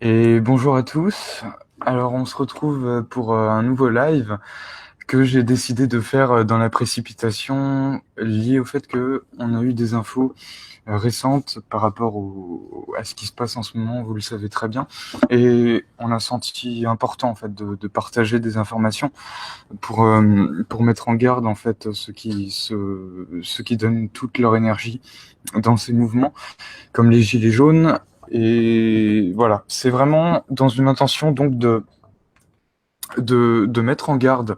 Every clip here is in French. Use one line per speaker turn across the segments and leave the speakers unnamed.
Et bonjour à tous. Alors on se retrouve pour un nouveau live que j'ai décidé de faire dans la précipitation lié au fait que on a eu des infos récentes par rapport à ce qui se passe en ce moment, vous le savez très bien, et on a senti important en fait de partager des informations pour mettre en garde en fait ceux qui donnent toute leur énergie dans ces mouvements comme les gilets jaunes. Et voilà, c'est vraiment dans une intention donc de mettre en garde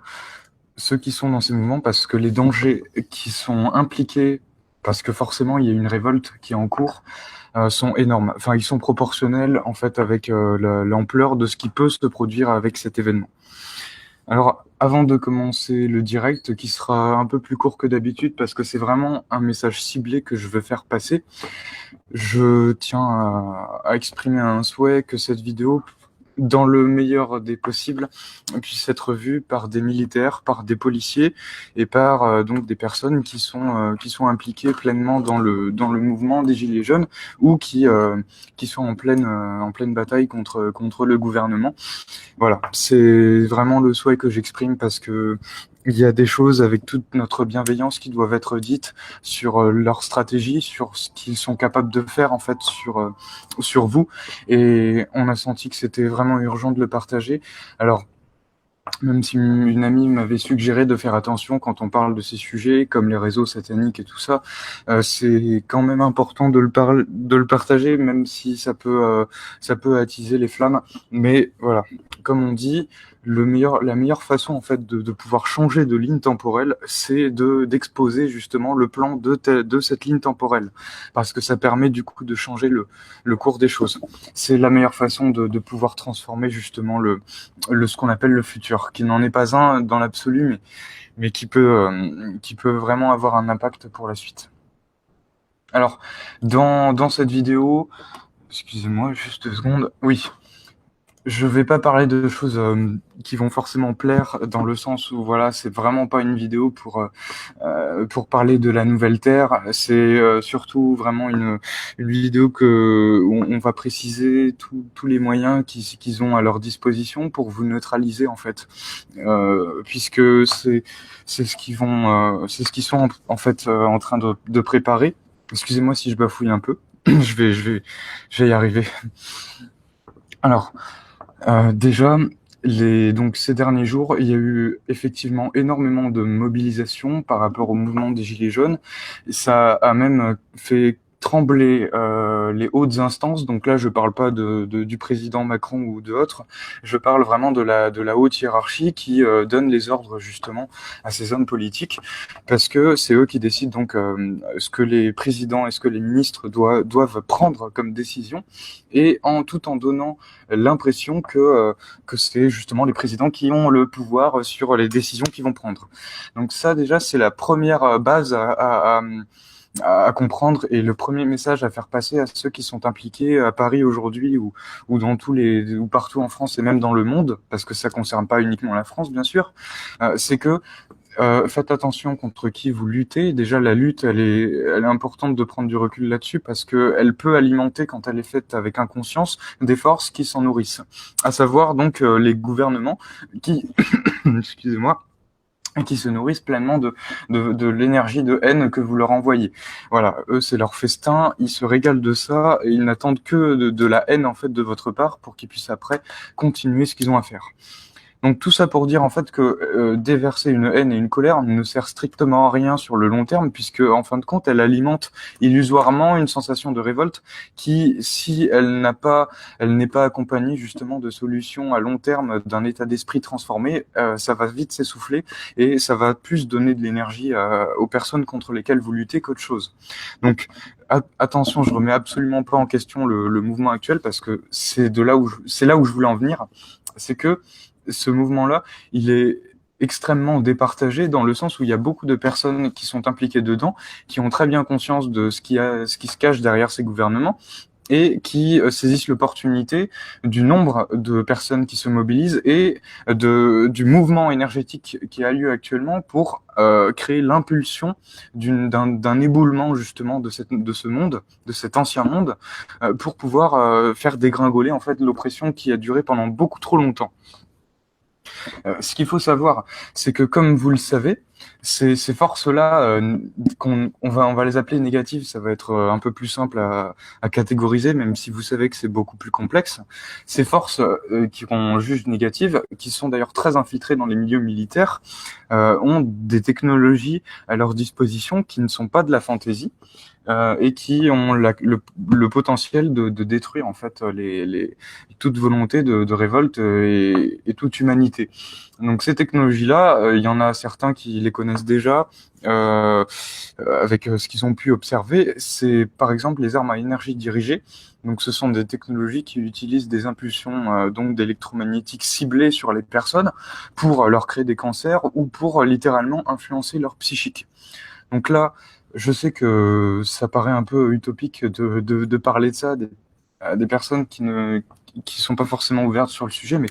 ceux qui sont dans ces mouvements parce que les dangers qui sont impliqués, parce que forcément il y a une révolte qui est en cours, sont énormes. Enfin, ils sont proportionnels en fait avec l'ampleur de ce qui peut se produire avec cet événement. Alors, avant de commencer le direct, qui sera un peu plus court que d'habitude parce que c'est vraiment un message ciblé que je veux faire passer, je tiens à exprimer un souhait que cette vidéo, dans le meilleur des possibles, puisse être vue par des militaires, par des policiers et par donc des personnes qui sont impliquées pleinement dans le mouvement des Gilets jaunes ou qui sont en pleine bataille contre le gouvernement. Voilà, c'est vraiment le souhait que j'exprime parce que il y a des choses avec toute notre bienveillance qui doivent être dites sur leur stratégie, sur ce qu'ils sont capables de faire en fait sur vous. Et on a senti que c'était vraiment urgent de le partager. Alors, même si une amie m'avait suggéré de faire attention quand on parle de ces sujets, comme les réseaux sataniques et tout ça, c'est quand même important de le partager, même si ça peut attiser les flammes. Mais voilà, comme on dit, la meilleure façon en fait de pouvoir changer de ligne temporelle, c'est d'exposer justement le plan de cette ligne temporelle, parce que ça permet du coup de changer le cours des choses. C'est la meilleure façon de pouvoir transformer justement ce qu'on appelle le futur, qui n'en est pas un dans l'absolu, mais qui peut vraiment avoir un impact pour la suite. Alors, dans cette vidéo, excusez-moi juste 2 secondes, oui, je vais pas parler de choses qui vont forcément plaire dans le sens où voilà, c'est vraiment pas une vidéo pour parler de la nouvelle Terre. C'est surtout vraiment une vidéo où on va préciser tous les moyens qu'ils ont à leur disposition pour vous neutraliser en fait, puisque c'est ce qu'ils vont c'est ce qu'ils sont en fait en train de préparer. Excusez-moi si je bafouille un peu. Je vais y arriver. Alors. Déjà, donc ces derniers jours, il y a eu effectivement énormément de mobilisation par rapport au mouvement des Gilets jaunes. Ça a même fait trembler les hautes instances. Donc là, je parle pas du président Macron ou d'autres. Je parle vraiment de la haute hiérarchie qui donne les ordres justement à ces hommes politiques, parce que c'est eux qui décident donc ce que les présidents et ce que les ministres doivent prendre comme décision, et tout en donnant l'impression que c'est justement les présidents qui ont le pouvoir sur les décisions qu'ils vont prendre. Donc ça, déjà, c'est la première base à comprendre et le premier message à faire passer à ceux qui sont impliqués à Paris aujourd'hui ou dans ou partout en France et même dans le monde, parce que ça concerne pas uniquement la France, bien sûr, c'est que faites attention contre qui vous luttez. Déjà, la lutte, elle est importante de prendre du recul là-dessus parce que elle peut alimenter, quand elle est faite avec inconscience, des forces qui s'en nourrissent. À savoir donc les gouvernements qui, excusez-moi, qui se nourrissent pleinement de l'énergie de haine que vous leur envoyez. Voilà, eux, c'est leur festin, ils se régalent de ça et ils n'attendent que de la haine en fait de votre part pour qu'ils puissent après continuer ce qu'ils ont à faire. Donc tout ça pour dire en fait que déverser une haine et une colère ne sert strictement à rien sur le long terme, puisque en fin de compte, elle alimente illusoirement une sensation de révolte qui, si elle n'est pas accompagnée justement de solutions à long terme, d'un état d'esprit transformé, ça va vite s'essouffler et ça va plus donner de l'énergie aux personnes contre lesquelles vous luttez qu'autre chose. Donc attention, je remets absolument pas en question le mouvement actuel parce que c'est là où je voulais en venir, c'est que ce mouvement-là, il est extrêmement départagé dans le sens où il y a beaucoup de personnes qui sont impliquées dedans, qui ont très bien conscience de ce qui se cache derrière ces gouvernements, et qui saisissent l'opportunité du nombre de personnes qui se mobilisent et du mouvement énergétique qui a lieu actuellement pour créer l'impulsion d'un éboulement justement de ce monde, de cet ancien monde, pour pouvoir faire dégringoler en fait l'oppression qui a duré pendant beaucoup trop longtemps. Ce qu'il faut savoir, c'est que comme vous le savez, ces forces-là, on va les appeler négatives, ça va être un peu plus simple à catégoriser, même si vous savez que c'est beaucoup plus complexe. Ces forces qu'on juge négatives, qui sont d'ailleurs très infiltrées dans les milieux militaires, ont des technologies à leur disposition qui ne sont pas de la fantaisie. Et qui ont le potentiel de détruire en fait toute volonté de révolte et toute humanité. Donc ces technologies-là, il y en a certains qui les connaissent déjà avec ce qu'ils ont pu observer. C'est par exemple les armes à énergie dirigée. Donc ce sont des technologies qui utilisent des impulsions donc d'électromagnétiques ciblées sur les personnes pour leur créer des cancers ou pour littéralement influencer leur psychique. Donc là, je sais que ça paraît un peu utopique de parler de ça à des personnes qui sont pas forcément ouvertes sur le sujet, mais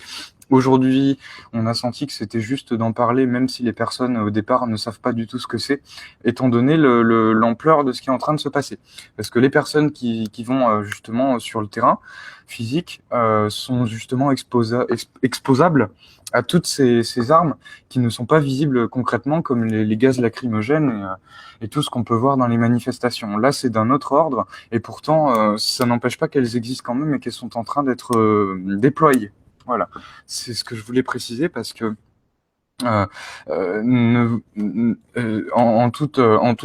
aujourd'hui, on a senti que c'était juste d'en parler, même si les personnes au départ ne savent pas du tout ce que c'est, étant donné l'ampleur de ce qui est en train de se passer. Parce que les personnes qui vont justement sur le terrain physique sont justement exposables à toutes ces armes qui ne sont pas visibles concrètement, comme les gaz lacrymogènes et tout ce qu'on peut voir dans les manifestations. Là, c'est d'un autre ordre, et pourtant, ça n'empêche pas qu'elles existent quand même et qu'elles sont en train d'être déployées. Voilà, c'est ce que je voulais préciser parce que en toute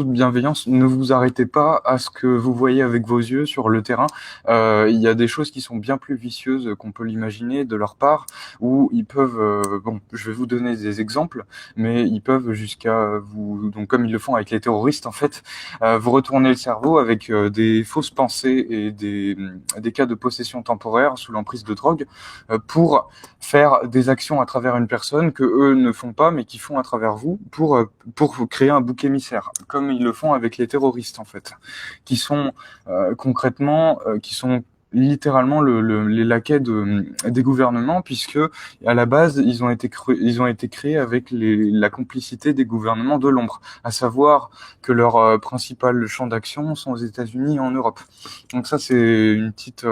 bienveillance, ne vous arrêtez pas à ce que vous voyez avec vos yeux sur le terrain. Il y a des choses qui sont bien plus vicieuses qu'on peut l'imaginer de leur part, où ils peuvent, bon, je vais vous donner des exemples, mais ils peuvent jusqu'à vous, donc comme ils le font avec les terroristes en fait, vous retourner le cerveau avec des fausses pensées et des cas de possession temporaire sous l'emprise de drogue pour faire des actions à travers une personne que eux ne font pas, mais qui font à travers vous pour créer un bouc émissaire, comme ils le font avec les terroristes en fait, qui sont concrètement, qui sont littéralement les laquais des gouvernements, puisque à la base ils ont été créés avec la complicité des gouvernements de l'ombre, à savoir que leur principal champ d'action sont aux États-Unis et en Europe. Donc ça c'est une petite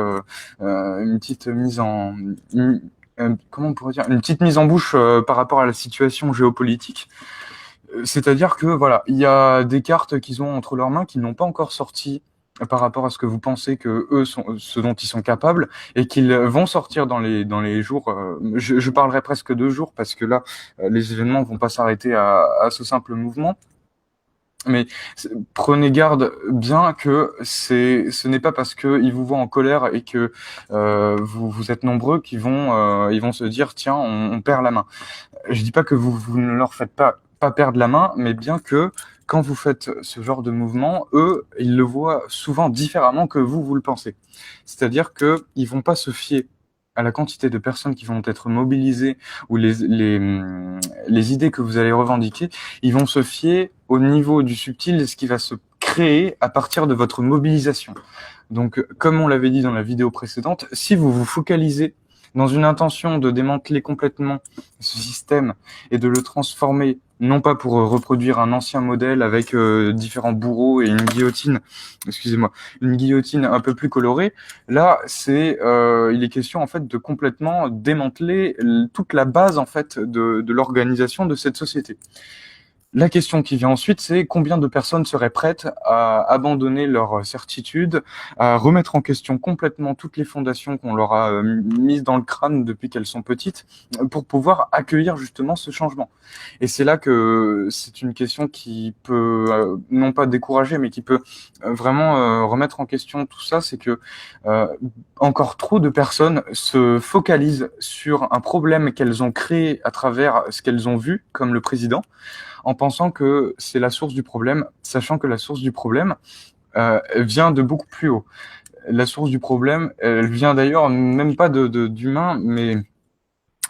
mise en comment on pourrait dire, une petite mise en bouche par rapport à la situation géopolitique. C'est-à-dire que voilà, il y a des cartes qu'ils ont entre leurs mains qui n'ont pas encore sorti par rapport à ce que vous pensez que eux sont ce dont ils sont capables et qu'ils vont sortir dans les jours. Je parlerai presque de jours parce que là, les événements vont pas s'arrêter à ce simple mouvement. Mais prenez garde bien que ce n'est pas parce qu'ils vous voient en colère et que vous êtes nombreux qu'ils ils vont se dire tiens on perd la main. Je dis pas que vous ne leur faites pas perdre la main, mais bien que quand vous faites ce genre de mouvement, eux ils le voient souvent différemment que vous le pensez. C'est-à-dire que ils vont pas se fier à la quantité de personnes qui vont être mobilisées ou les idées que vous allez revendiquer, ils vont se fier au niveau du subtil de ce qui va se créer à partir de votre mobilisation. Donc, comme on l'avait dit dans la vidéo précédente, si vous vous focalisez dans une intention de démanteler complètement ce système et de le transformer, non pas pour reproduire un ancien modèle avec différents bourreaux et une guillotine, excusez-moi, une guillotine un peu plus colorée, là, il est question en fait de complètement démanteler toute la base en fait de l'organisation de cette société. La question qui vient ensuite, c'est combien de personnes seraient prêtes à abandonner leur certitude, à remettre en question complètement toutes les fondations qu'on leur a mises dans le crâne depuis qu'elles sont petites, pour pouvoir accueillir justement ce changement. Et c'est là que c'est une question qui peut, non pas décourager, mais qui peut vraiment remettre en question tout ça, c'est que encore trop de personnes se focalisent sur un problème qu'elles ont créé à travers ce qu'elles ont vu, comme le président, en pensant que c'est la source du problème, sachant que la source du problème vient de beaucoup plus haut. La source du problème, elle vient d'ailleurs même pas d'humains, mais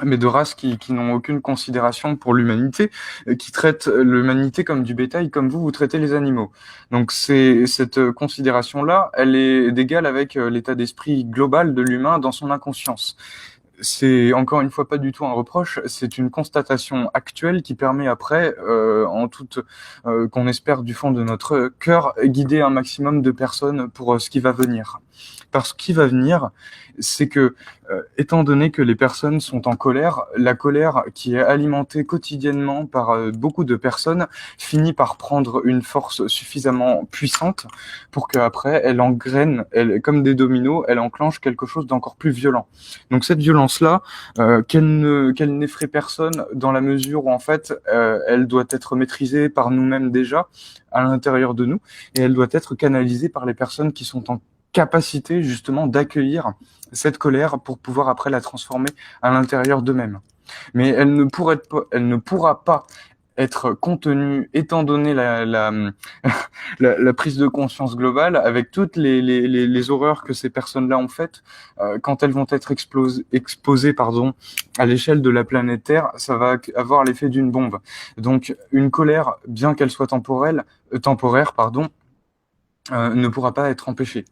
mais de races qui n'ont aucune considération pour l'humanité, qui traitent l'humanité comme du bétail, comme vous traitez les animaux. Donc cette considération-là, elle est d'égale avec l'état d'esprit global de l'humain dans son inconscience. C'est encore une fois pas du tout un reproche, c'est une constatation actuelle qui permet après, qu'on espère du fond de notre cœur, guider un maximum de personnes pour ce qui va venir. Parce que ce qui va venir, c'est que, étant donné que les personnes sont en colère, la colère qui est alimentée quotidiennement par beaucoup de personnes finit par prendre une force suffisamment puissante pour qu'après elle engraine, comme des dominos, elle enclenche quelque chose d'encore plus violent. Donc cette violence-là, qu'elle n'effraie personne dans la mesure où en fait elle doit être maîtrisée par nous-mêmes déjà à l'intérieur de nous et elle doit être canalisée par les personnes qui sont en capacité justement d'accueillir cette colère pour pouvoir après la transformer à l'intérieur d'eux-mêmes. Mais elle ne pourra pas être contenue étant donné la prise de conscience globale avec toutes les horreurs que ces personnes-là ont faites, quand elles vont être exposées à l'échelle de la planète Terre, ça va avoir l'effet d'une bombe. Donc une colère, bien qu'elle soit temporaire, ne pourra pas être empêchée.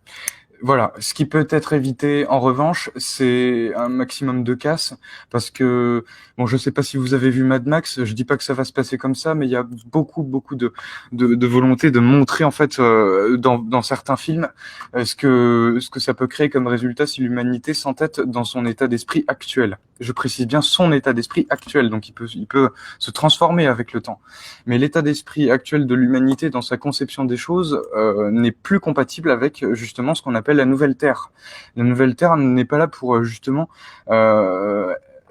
Voilà, ce qui peut être évité en revanche, c'est un maximum de casse, parce que bon, je sais pas si vous avez vu Mad Max, je dis pas que ça va se passer comme ça, mais il y a beaucoup de volonté de montrer en fait dans certains films ce que ça peut créer comme résultat si l'humanité s'entête dans son état d'esprit actuel. Je précise bien son état d'esprit actuel, donc il peut se transformer avec le temps. Mais l'état d'esprit actuel de l'humanité dans sa conception des choses n'est plus compatible avec justement ce qu'on appelle la nouvelle Terre. La nouvelle Terre n'est pas là pour justement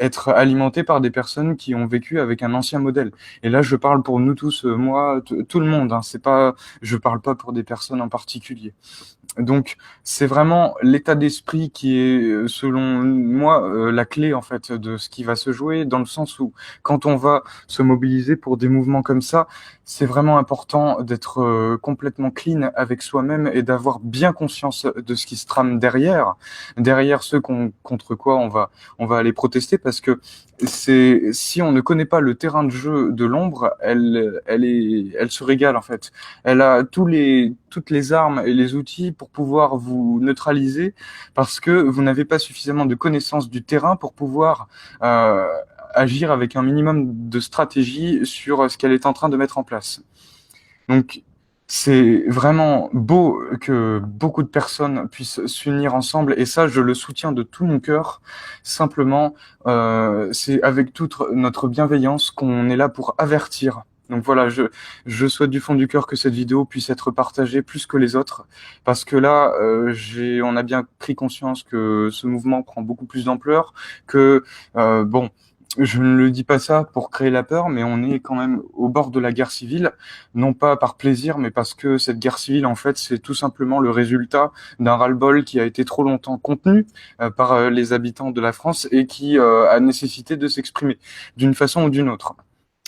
être alimentée par des personnes qui ont vécu avec un ancien modèle. Et là, je parle pour nous tous, moi, tout le monde. Hein, je parle pas pour des personnes en particulier. Donc, c'est vraiment l'état d'esprit qui est, selon moi, la clé en fait de ce qui va se jouer, dans le sens où quand on va se mobiliser pour des mouvements comme ça, c'est vraiment important d'être complètement clean avec soi-même et d'avoir bien conscience de ce qui se trame derrière ceux contre quoi on va aller protester, parce que si on ne connaît pas le terrain de jeu de l'ombre, elle se régale en fait. Elle a toutes les armes et les outils pour pouvoir vous neutraliser, parce que vous n'avez pas suffisamment de connaissances du terrain pour pouvoir agir avec un minimum de stratégie sur ce qu'elle est en train de mettre en place. Donc, c'est vraiment beau que beaucoup de personnes puissent s'unir ensemble, et ça, je le soutiens de tout mon cœur. Simplement, c'est avec toute notre bienveillance qu'on est là pour avertir. Donc voilà, je souhaite du fond du cœur que cette vidéo puisse être partagée plus que les autres, parce que là, on a bien pris conscience que ce mouvement prend beaucoup plus d'ampleur, que bon. Je ne le dis pas ça pour créer la peur, mais on est quand même au bord de la guerre civile, non pas par plaisir, mais parce que cette guerre civile, en fait, c'est tout simplement le résultat d'un ras-le-bol qui a été trop longtemps contenu par les habitants de la France et qui a nécessité de s'exprimer d'une façon ou d'une autre.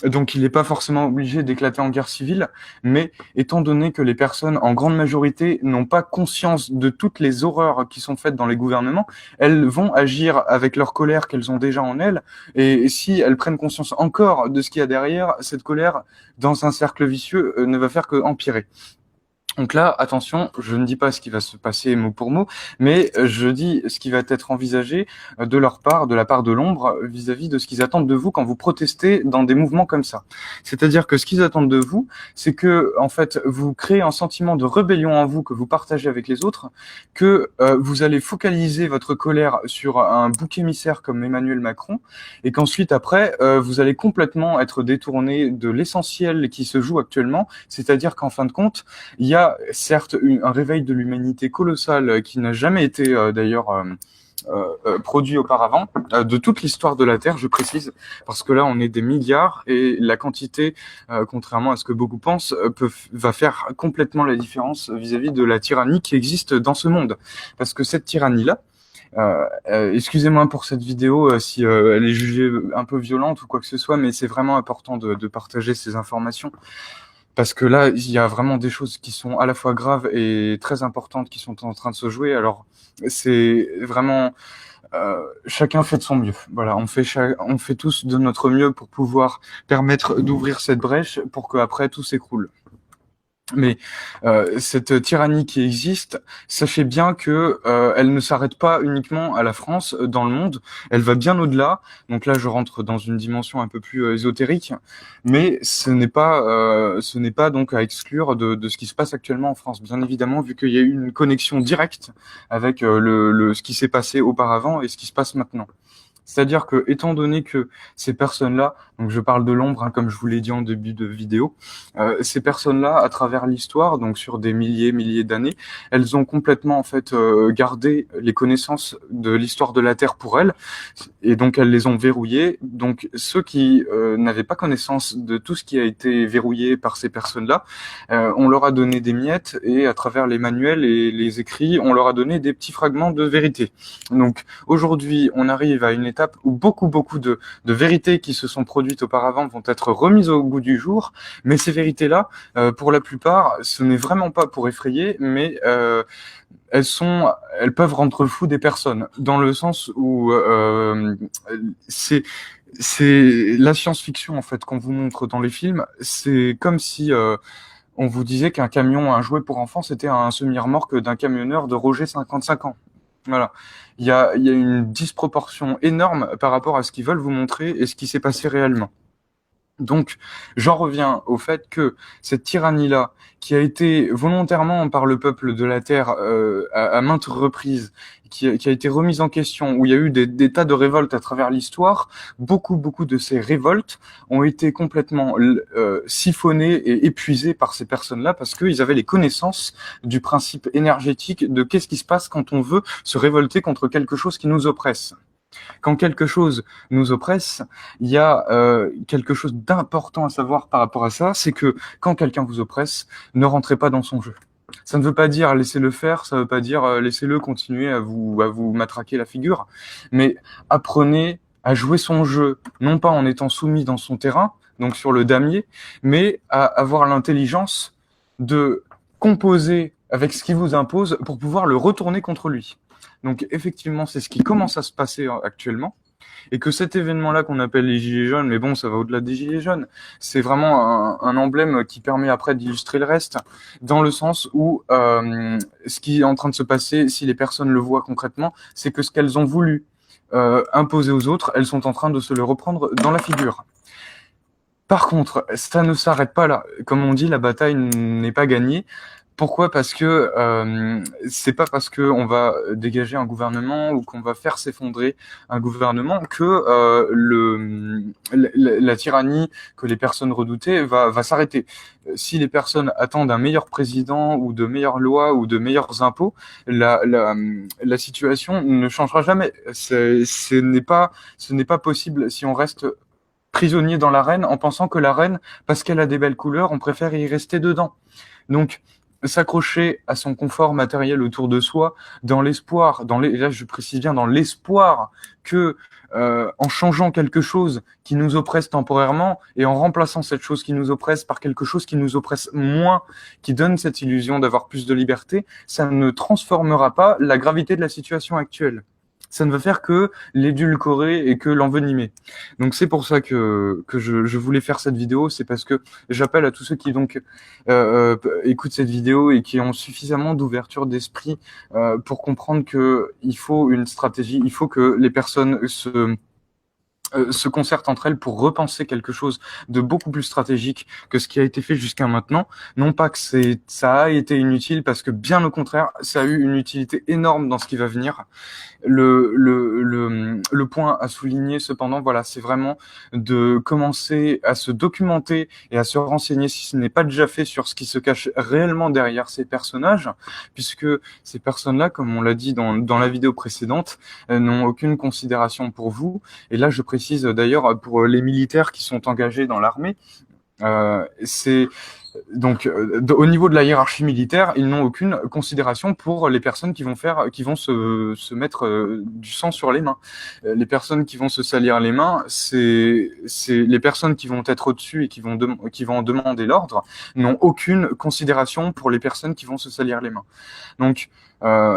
Donc il n'est pas forcément obligé d'éclater en guerre civile, mais étant donné que les personnes, en grande majorité, n'ont pas conscience de toutes les horreurs qui sont faites dans les gouvernements, elles vont agir avec leur colère qu'elles ont déjà en elles, et si elles prennent conscience encore de ce qu'il y a derrière, cette colère, dans un cercle vicieux, ne va faire que empirer. Donc là, attention, je ne dis pas ce qui va se passer mot pour mot, mais je dis ce qui va être envisagé de leur part, de la part de l'ombre, vis-à-vis de ce qu'ils attendent de vous quand vous protestez dans des mouvements comme ça. C'est-à-dire que ce qu'ils attendent de vous, c'est que, en fait, vous créez un sentiment de rébellion en vous que vous partagez avec les autres, que vous allez focaliser votre colère sur un bouc émissaire comme Emmanuel Macron, et qu'ensuite, après, vous allez complètement être détourné de l'essentiel qui se joue actuellement, c'est-à-dire qu'en fin de compte, il y a certes un réveil de l'humanité colossal qui n'a jamais été d'ailleurs produit auparavant, de toute l'histoire de la Terre, je précise, parce que là on est des milliards et la quantité, contrairement à ce que beaucoup pensent, va faire complètement la différence vis-à-vis de la tyrannie qui existe dans ce monde. Parce que cette tyrannie-là, excusez-moi pour cette vidéo si elle est jugée un peu violente ou quoi que ce soit, mais c'est vraiment important de partager ces informations. Parce que là, il y a vraiment des choses qui sont à la fois graves et très importantes qui sont en train de se jouer. Alors, c'est vraiment chacun fait de son mieux. Voilà, on fait tous de notre mieux pour pouvoir permettre d'ouvrir cette brèche pour qu'après tout s'écroule. Mais cette tyrannie qui existe, sachez bien que elle ne s'arrête pas uniquement à la France, dans le monde, elle va bien au-delà. Donc là, je rentre dans une dimension un peu plus ésotérique, mais ce n'est pas donc à exclure de ce qui se passe actuellement en France, bien évidemment, vu qu'il y a eu une connexion directe avec ce qui s'est passé auparavant et ce qui se passe maintenant. C'est-à-dire que, étant donné que ces personnes-là, donc je parle de l'ombre, hein, comme je vous l'ai dit en début de vidéo, ces personnes-là, à travers l'histoire, donc sur des milliers d'années, elles ont complètement en fait gardé les connaissances de l'histoire de la Terre pour elles, et donc elles les ont verrouillées. Donc ceux qui n'avaient pas connaissance de tout ce qui a été verrouillé par ces personnes-là, on leur a donné des miettes, et à travers les manuels et les écrits, on leur a donné des petits fragments de vérité. Donc aujourd'hui, on arrive à une étape où beaucoup de vérités qui se sont produites auparavant vont être remises au goût du jour, mais ces vérités-là, pour la plupart, ce n'est vraiment pas pour effrayer, mais elles peuvent rendre fou des personnes, dans le sens où c'est la science-fiction en fait qu'on vous montre dans les films. C'est comme si on vous disait qu'un camion, un jouet pour enfants, c'était un semi-remorque d'un camionneur de Roger 55 ans. Voilà. Il y a une disproportion énorme par rapport à ce qu'ils veulent vous montrer et ce qui s'est passé réellement. Donc, j'en reviens au fait que cette tyrannie-là, qui a été volontairement par le peuple de la Terre à maintes reprises, qui a été remise en question, où il y a eu des tas de révoltes à travers l'histoire, beaucoup de ces révoltes ont été complètement siphonnées et épuisées par ces personnes-là parce qu'ils avaient les connaissances du principe énergétique de qu'est-ce qui se passe quand on veut se révolter contre quelque chose qui nous oppresse. Quand quelque chose nous oppresse, il y a quelque chose d'important à savoir par rapport à ça, c'est que quand quelqu'un vous oppresse, ne rentrez pas dans son jeu. Ça ne veut pas dire laissez-le faire, ça ne veut pas dire laissez-le continuer à vous matraquer la figure, mais apprenez à jouer son jeu, non pas en étant soumis dans son terrain, donc sur le damier, mais à avoir l'intelligence de composer avec ce qu'il vous impose pour pouvoir le retourner contre lui. Donc effectivement, c'est ce qui commence à se passer actuellement. Et que cet événement-là qu'on appelle les Gilets jaunes, mais bon, ça va au-delà des Gilets jaunes, c'est vraiment un emblème qui permet après d'illustrer le reste, dans le sens où ce qui est en train de se passer, si les personnes le voient concrètement, c'est que ce qu'elles ont voulu imposer aux autres, elles sont en train de se le reprendre dans la figure. Par contre, ça ne s'arrête pas là. Comme on dit, la bataille n'est pas gagnée. Pourquoi ? Parce que c'est pas parce que on va dégager un gouvernement ou qu'on va faire s'effondrer un gouvernement que la tyrannie que les personnes redoutaient va s'arrêter. Si les personnes attendent un meilleur président ou de meilleures lois ou de meilleurs impôts, la situation ne changera jamais. Ce n'est pas possible si on reste prisonnier dans l'arène en pensant que l'arène, parce qu'elle a des belles couleurs, on préfère y rester dedans. Donc, s'accrocher à son confort matériel autour de soi, dans l'espoir, là je précise bien, dans l'espoir que en changeant quelque chose qui nous oppresse temporairement et en remplaçant cette chose qui nous oppresse par quelque chose qui nous oppresse moins, qui donne cette illusion d'avoir plus de liberté, ça ne transformera pas la gravité de la situation actuelle. Ça ne va faire que l'édulcorer et que l'envenimer. Donc c'est pour ça que je voulais faire cette vidéo, c'est parce que j'appelle à tous ceux qui donc écoutent cette vidéo et qui ont suffisamment d'ouverture d'esprit pour comprendre que il faut une stratégie, il faut que les personnes se concertent entre elles pour repenser quelque chose de beaucoup plus stratégique que ce qui a été fait jusqu'à maintenant. Non pas que ça a été inutile, parce que bien au contraire, ça a eu une utilité énorme dans ce qui va venir. Le point à souligner cependant, voilà, c'est vraiment de commencer à se documenter et à se renseigner, si ce n'est pas déjà fait, sur ce qui se cache réellement derrière ces personnages, puisque ces personnes-là, comme on l'a dit dans la vidéo précédente, n'ont aucune considération pour vous. Et là, je précise d'ailleurs pour les militaires qui sont engagés dans l'armée, c'est donc au niveau de la hiérarchie militaire, ils n'ont aucune considération pour les personnes qui vont se mettre du sang sur les mains. Les personnes qui vont se salir les mains, c'est les personnes qui vont être au-dessus et qui vont en demander l'ordre, n'ont aucune considération pour les personnes qui vont se salir les mains. Donc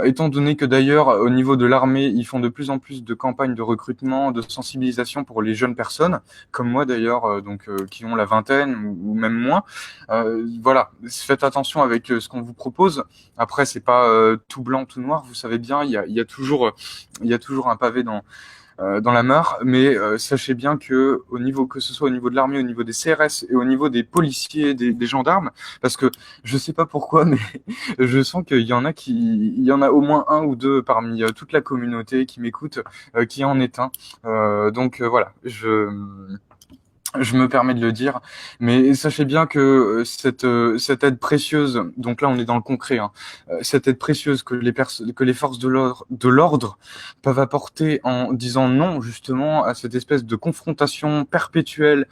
Étant donné que d'ailleurs, au niveau de l'armée, ils font de plus en plus de campagnes de recrutement, de sensibilisation pour les jeunes personnes, comme moi d'ailleurs, qui ont la vingtaine ou même moins. Voilà, faites attention avec ce qu'on vous propose. Après, c'est pas tout blanc, tout noir. Vous savez bien, il y a toujours un pavé dans la mare, mais sachez bien que au niveau, que ce soit au niveau de l'armée, au niveau des CRS et au niveau des policiers, des gendarmes, parce que je sais pas pourquoi, mais je sens il y en a au moins un ou deux parmi toute la communauté qui m'écoute, qui en est un. Voilà, je me permets de le dire, mais sachez bien que cette aide précieuse, donc là on est dans le concret, hein, cette aide précieuse que les forces de l'ordre peuvent apporter en disant non justement à cette espèce de confrontation perpétuelle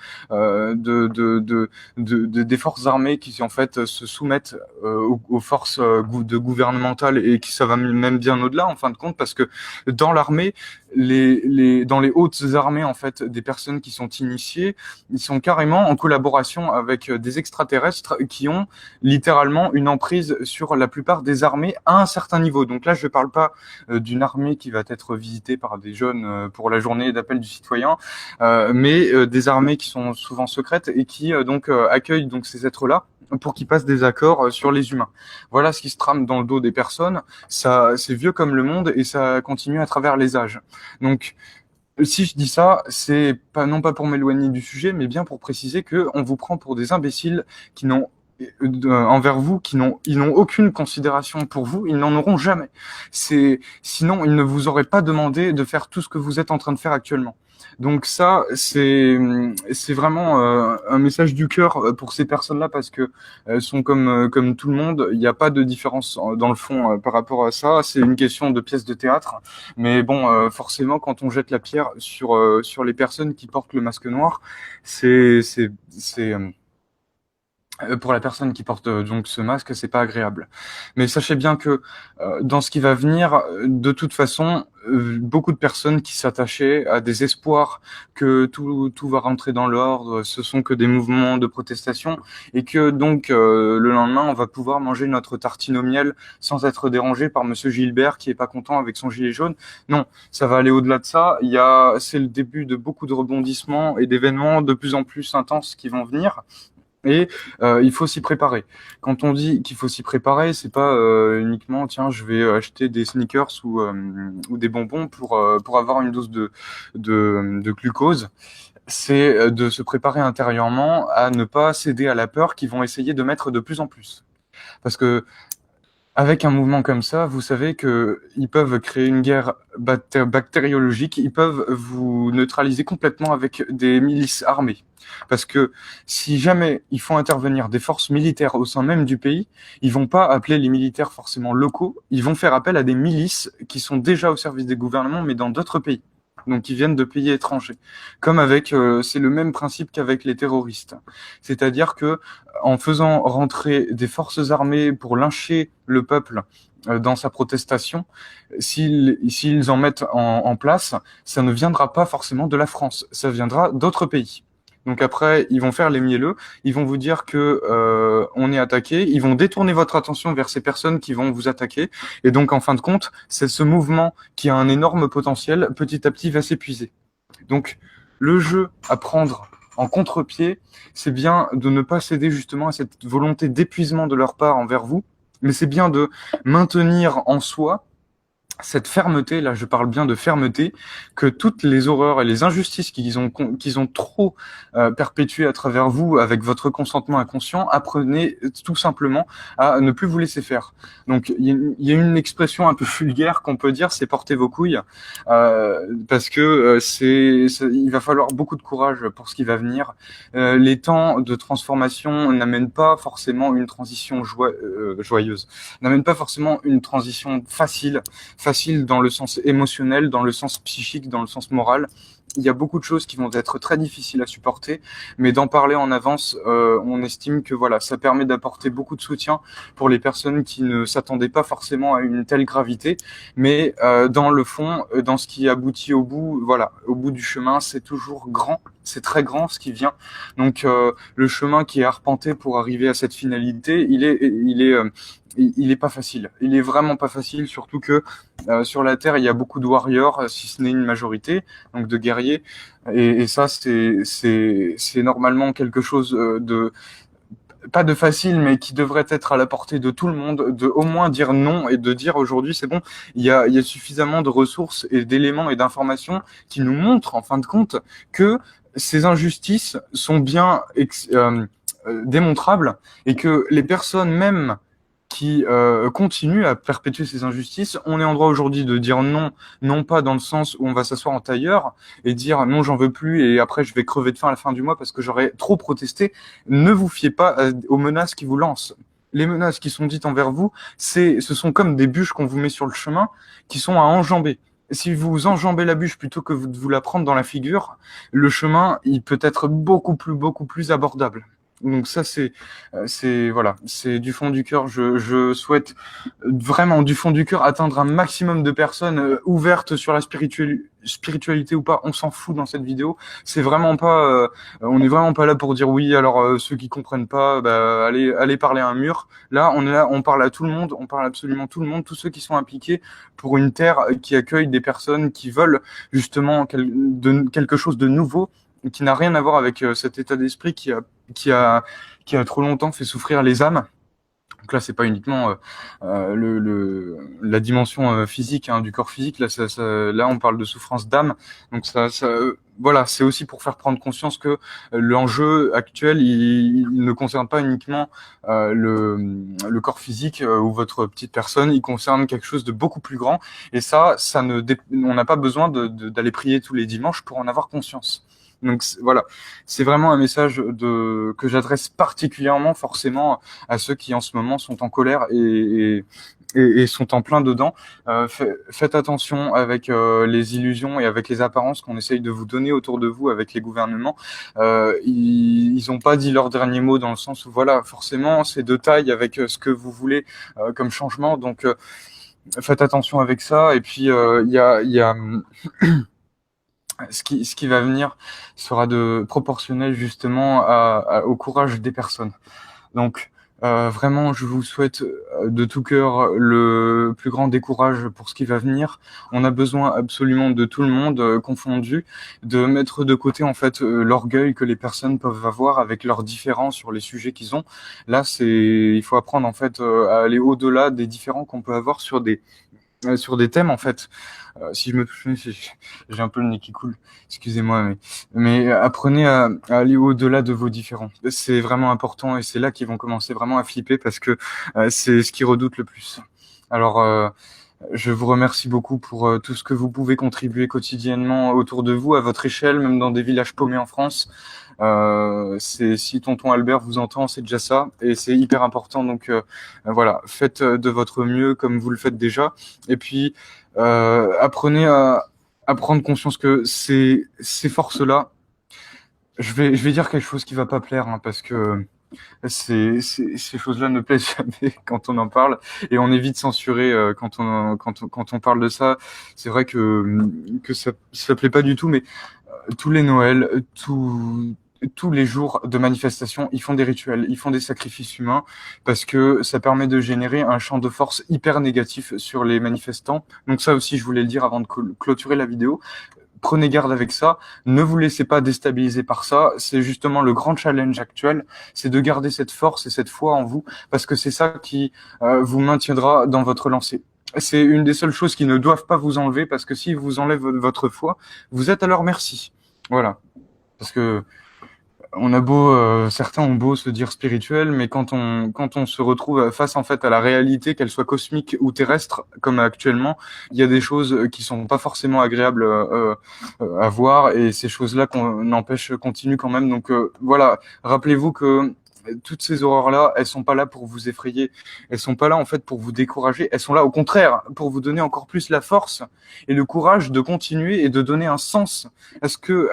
des forces armées qui en fait se soumettent aux forces gouvernementales et qui ça va même bien au-delà en fin de compte, parce que dans l'armée, dans les hautes armées en fait, des personnes qui sont initiées, ils sont carrément en collaboration avec des extraterrestres qui ont littéralement une emprise sur la plupart des armées à un certain niveau. Donc là, je ne parle pas d'une armée qui va être visitée par des jeunes pour la journée d'appel du citoyen, mais des armées qui sont souvent secrètes et qui accueillent donc ces êtres-là pour qu'ils passent des accords sur les humains. Voilà ce qui se trame dans le dos des personnes. Ça, c'est vieux comme le monde et ça continue à travers les âges. Donc, si je dis ça, c'est pas non pas pour m'éloigner du sujet, mais bien pour préciser que on vous prend pour des imbéciles qui n'ont envers vous, ils n'ont aucune considération pour vous, ils n'en auront jamais. Sinon ils ne vous auraient pas demandé de faire tout ce que vous êtes en train de faire actuellement. Donc ça, c'est vraiment un message du cœur pour ces personnes-là, parce que elles sont comme tout le monde. Il n'y a pas de différence dans le fond par rapport à ça. C'est une question de pièce de théâtre. Mais bon, forcément, quand on jette la pierre sur les personnes qui portent le masque noir, c'est pour la personne qui porte donc ce masque, c'est pas agréable. Mais sachez bien que dans ce qui va venir, de toute façon, beaucoup de personnes qui s'attachaient à des espoirs que tout va rentrer dans l'ordre, ce sont que des mouvements de protestation, et que donc le lendemain, on va pouvoir manger notre tartine au miel sans être dérangé par Monsieur Gilbert qui est pas content avec son gilet jaune. Non, ça va aller au-delà de ça. C'est le début de beaucoup de rebondissements et d'événements de plus en plus intenses qui vont venir. Et il faut s'y préparer. Quand on dit qu'il faut s'y préparer, c'est pas uniquement tiens, je vais acheter des sneakers ou des bonbons pour avoir une dose de glucose. C'est de se préparer intérieurement à ne pas céder à la peur qu'ils vont essayer de mettre de plus en plus. Parce que avec un mouvement comme ça, vous savez que ils peuvent créer une guerre bactériologique, ils peuvent vous neutraliser complètement avec des milices armées. Parce que si jamais ils font intervenir des forces militaires au sein même du pays, ils vont pas appeler les militaires forcément locaux, ils vont faire appel à des milices qui sont déjà au service des gouvernements, mais dans d'autres pays. Donc qui viennent de pays étrangers. C'est le même principe qu'avec les terroristes. C'est-à-dire que en faisant rentrer des forces armées pour lyncher le peuple dans sa protestation, s'ils en mettent en place, ça ne viendra pas forcément de la France, ça viendra d'autres pays. Donc après, ils vont faire les mielleux, ils vont vous dire que on est attaqué, ils vont détourner votre attention vers ces personnes qui vont vous attaquer, et donc en fin de compte, c'est ce mouvement qui a un énorme potentiel, petit à petit va s'épuiser. Donc le jeu à prendre en contre-pied, c'est bien de ne pas céder justement à cette volonté d'épuisement de leur part envers vous, mais c'est bien de maintenir en soi cette fermeté, là je parle bien de fermeté, que toutes les horreurs et les injustices qu'ils ont trop perpétuées à travers vous avec votre consentement inconscient, apprenez tout simplement à ne plus vous laisser faire. Donc il y a une expression un peu vulgaire qu'on peut dire, c'est porter vos couilles, parce que il va falloir beaucoup de courage pour ce qui va venir. Les temps de transformation n'amènent pas forcément une transition joyeuse, n'amènent pas forcément une transition facile dans le sens émotionnel, dans le sens psychique, dans le sens moral. Il y a beaucoup de choses qui vont être très difficiles à supporter, mais d'en parler en avance, on estime que voilà, ça permet d'apporter beaucoup de soutien pour les personnes qui ne s'attendaient pas forcément à une telle gravité, mais dans le fond, dans ce qui aboutit au bout, voilà, au bout du chemin, c'est toujours grand, c'est très grand ce qui vient. Donc le chemin qui est arpenté pour arriver à cette finalité, il est pas facile. Il est vraiment pas facile, surtout que sur la Terre, il y a beaucoup de warriors, si ce n'est une majorité, donc de guerriers. Et ça, c'est normalement quelque chose de pas de facile, mais qui devrait être à la portée de tout le monde, de au moins dire non et de dire aujourd'hui c'est bon, il y a suffisamment de ressources et d'éléments et d'informations qui nous montrent en fin de compte que ces injustices sont bien démontrables et que les personnes même qui continuent à perpétuer ces injustices, on est en droit aujourd'hui de dire non, non pas dans le sens où on va s'asseoir en tailleur et dire non, j'en veux plus et après je vais crever de faim à la fin du mois parce que j'aurais trop protesté. Ne vous fiez pas aux menaces qui vous lancent. Les menaces qui sont dites envers vous, ce sont comme des bûches qu'on vous met sur le chemin qui sont à enjamber. Si vous enjambez la bûche plutôt que de vous la prendre dans la figure, le chemin, il peut être beaucoup plus abordable. Donc ça, voilà, c'est du fond du cœur. Je souhaite vraiment du fond du cœur atteindre un maximum de personnes ouvertes sur la spiritualité ou pas. On s'en fout dans cette vidéo. C'est vraiment pas, on est vraiment pas là pour dire oui. Alors ceux qui comprennent pas, bah, allez parler à un mur. Là, on est là, on parle à tout le monde, on parle absolument tout le monde, tous ceux qui sont impliqués pour une terre qui accueille des personnes qui veulent justement quelque chose de nouveau, qui n'a rien à voir avec cet état d'esprit qui a trop longtemps fait souffrir les âmes. Donc là, c'est pas uniquement la dimension physique du corps physique. Là, là, on parle de souffrance d'âme. Donc voilà, c'est aussi pour faire prendre conscience que l'enjeu actuel, il ne concerne pas uniquement le corps physique ou votre petite personne. Il concerne quelque chose de beaucoup plus grand. Et on n'a pas besoin d'aller prier tous les dimanches pour en avoir conscience. Donc voilà, c'est vraiment un message que j'adresse particulièrement forcément à ceux qui en ce moment sont en colère et sont en plein dedans. Faites attention avec les illusions et avec les apparences qu'on essaye de vous donner autour de vous avec les gouvernements. Ils n'ont pas dit leur dernier mot dans le sens où voilà, forcément c'est de taille avec ce que vous voulez comme changement. Donc faites attention avec ça. Et puis il y a ce qui va venir sera proportionnel justement au courage des personnes. Donc vraiment, je vous souhaite de tout cœur le plus grand décourage pour ce qui va venir. On a besoin absolument de tout le monde confondu, de mettre de côté en fait l'orgueil que les personnes peuvent avoir avec leurs différends sur les sujets qu'ils ont. Là, il faut apprendre en fait à aller au-delà des différends qu'on peut avoir sur des thèmes en fait. Si je me touche, j'ai un peu le nez qui coule, excusez-moi, mais apprenez à aller au-delà de vos différends. C'est vraiment important et c'est là qu'ils vont commencer vraiment à flipper parce que c'est ce qu'ils redoutent le plus. Alors, je vous remercie beaucoup pour tout ce que vous pouvez contribuer quotidiennement autour de vous, à votre échelle, même dans des villages paumés en France. Si tonton Albert vous entend, c'est déjà ça et c'est hyper important. Donc voilà, faites de votre mieux comme vous le faites déjà. Et puis apprenez à prendre conscience que ces forces-là, je vais dire quelque chose qui va pas plaire parce que ces choses-là ne plaisent jamais quand on en parle et on évite de censurer quand on parle de ça. C'est vrai que ça plaît pas du tout, mais tous les Noëls, tous les jours de manifestation, ils font des rituels, ils font des sacrifices humains parce que ça permet de générer un champ de force hyper négatif sur les manifestants. Donc ça aussi, je voulais le dire avant de clôturer la vidéo. Prenez garde avec ça, ne vous laissez pas déstabiliser par ça. C'est justement le grand challenge actuel, c'est de garder cette force et cette foi en vous parce que c'est ça qui vous maintiendra dans votre lancée. C'est une des seules choses qui ne doivent pas vous enlever parce que s'ils vous enlèvent votre foi, vous êtes à leur merci. Voilà. Parce que certains ont beau se dire spirituel, mais quand on se retrouve face en fait à la réalité, qu'elle soit cosmique ou terrestre, comme actuellement, il y a des choses qui sont pas forcément agréables à voir, et ces choses-là qu'on empêche continuent quand même. Donc voilà, rappelez-vous que toutes ces horreurs-là, elles sont pas là pour vous effrayer, elles sont pas là en fait pour vous décourager, elles sont là au contraire pour vous donner encore plus la force et le courage de continuer et de donner un sens à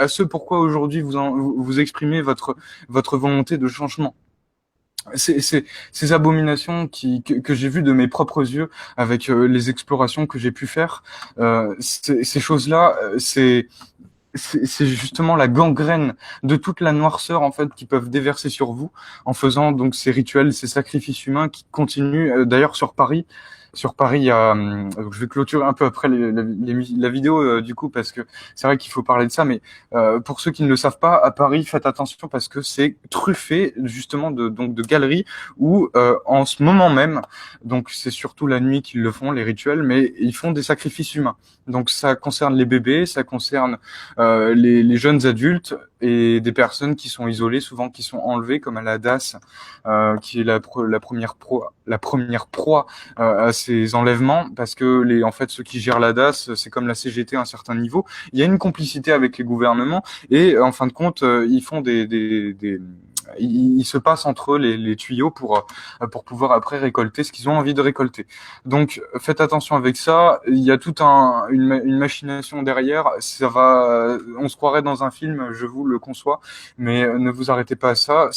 ce pourquoi aujourd'hui vous exprimez votre volonté de changement. Ces abominations que j'ai vues de mes propres yeux avec les explorations que j'ai pu faire, ces choses-là, c'est justement la gangrène de toute la noirceur en fait qu'ils peuvent déverser sur vous en faisant donc ces rituels, ces sacrifices humains qui continuent. D'ailleurs sur Paris. Sur Paris, il y a, je vais clôturer un peu après la vidéo du coup parce que c'est vrai qu'il faut parler de ça, mais pour ceux qui ne le savent pas, à Paris, faites attention parce que c'est truffé justement de galeries où en ce moment même, donc c'est surtout la nuit qu'ils le font les rituels, mais ils font des sacrifices humains. Donc ça concerne les bébés, ça concerne les jeunes adultes et des personnes qui sont isolées, souvent qui sont enlevées, comme à la DAS, qui est la première proie à ces enlèvements, parce que en fait, ceux qui gèrent la DAS, c'est comme la CGT à un certain niveau. Il y a une complicité avec les gouvernements et en fin de compte, ils font ils se passent entre eux les tuyaux pour pouvoir après récolter ce qu'ils ont envie de récolter. Donc faites attention avec ça. Il y a toute une machination derrière. Ça va, on se croirait dans un film, je vous le conçois, mais ne vous arrêtez pas à ça.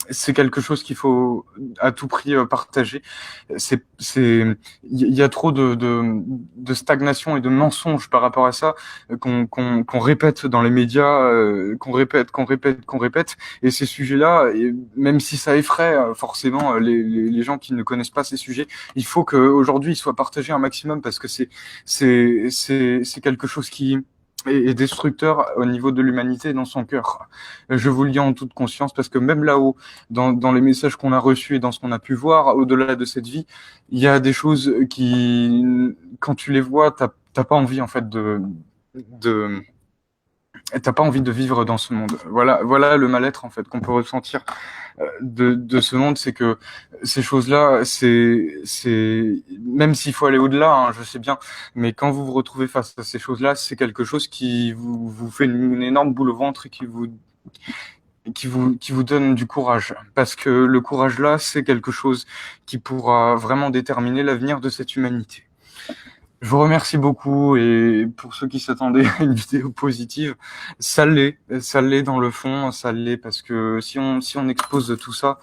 C'est quelque chose qu'il faut à tout prix partager. Il y a trop de stagnation et de mensonges par rapport à ça qu'on répète dans les médias, qu'on répète. Et ces sujets-là, et même si ça effraie forcément les gens qui ne connaissent pas ces sujets, il faut qu'aujourd'hui ils soient partagés un maximum parce que c'est quelque chose qui est destructeur au niveau de l'humanité dans son cœur. Je vous le dis en toute conscience parce que même là-haut, dans les messages qu'on a reçus et dans ce qu'on a pu voir, au-delà de cette vie, il y a des choses qui, quand tu les vois, t'as pas envie en fait de t'as pas envie de vivre dans ce monde. Voilà le mal-être en fait qu'on peut ressentir de ce monde, c'est que ces choses-là, c'est même s'il faut aller au-delà, hein, je sais bien, mais quand vous vous retrouvez face à ces choses-là, c'est quelque chose qui vous fait une énorme boule au ventre et qui vous donne du courage. Parce que le courage là, c'est quelque chose qui pourra vraiment déterminer l'avenir de cette humanité. Je vous remercie beaucoup et pour ceux qui s'attendaient à une vidéo positive, ça l'est dans le fond, ça l'est parce que si on expose tout ça,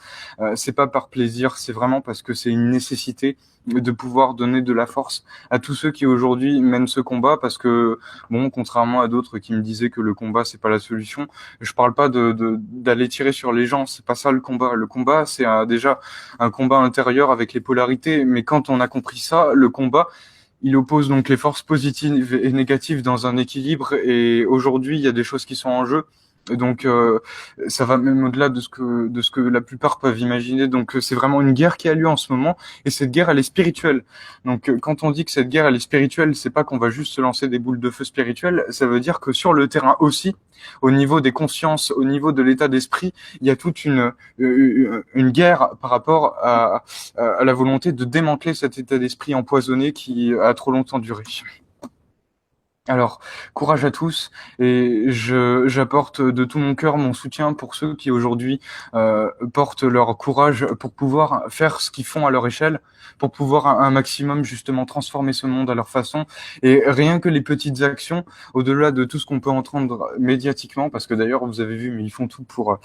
c'est pas par plaisir, c'est vraiment parce que c'est une nécessité de pouvoir donner de la force à tous ceux qui aujourd'hui mènent ce combat parce que bon, contrairement à d'autres qui me disaient que le combat c'est pas la solution, je parle pas d'aller tirer sur les gens, c'est pas ça le combat. Le combat c'est déjà un combat intérieur avec les polarités, mais quand on a compris ça, le combat il oppose donc les forces positives et négatives dans un équilibre et aujourd'hui il y a des choses qui sont en jeu. Donc ça va même au-delà de ce que la plupart peuvent imaginer. Donc c'est vraiment une guerre qui a lieu en ce moment et cette guerre elle est spirituelle. Donc quand on dit que cette guerre elle est spirituelle, c'est pas qu'on va juste se lancer des boules de feu spirituelles, ça veut dire que sur le terrain aussi, au niveau des consciences, au niveau de l'état d'esprit, il y a toute une guerre par rapport à la volonté de démanteler cet état d'esprit empoisonné qui a trop longtemps duré. Alors, courage à tous et j'apporte de tout mon cœur mon soutien pour ceux qui aujourd'hui portent leur courage pour pouvoir faire ce qu'ils font à leur échelle, pour pouvoir un maximum justement transformer ce monde à leur façon. Et rien que les petites actions, au-delà de tout ce qu'on peut entendre médiatiquement, parce que d'ailleurs vous avez vu, mais ils font tout pour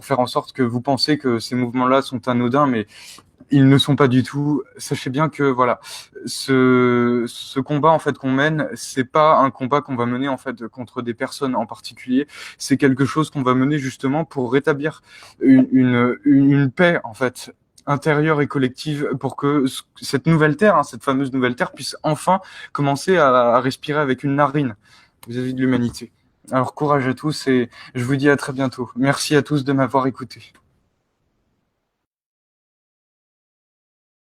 faire en sorte que vous pensez que ces mouvements-là sont anodins, mais ils ne sont pas du tout. Sachez bien que voilà, ce combat en fait qu'on mène, c'est pas un combat qu'on va mener en fait contre des personnes en particulier. C'est quelque chose qu'on va mener justement pour rétablir une paix en fait intérieure et collective pour que cette nouvelle terre, hein, cette fameuse nouvelle terre, puisse enfin commencer à respirer avec une narine vis-à-vis de l'humanité. Alors courage à tous et je vous dis à très bientôt. Merci à tous de m'avoir écouté.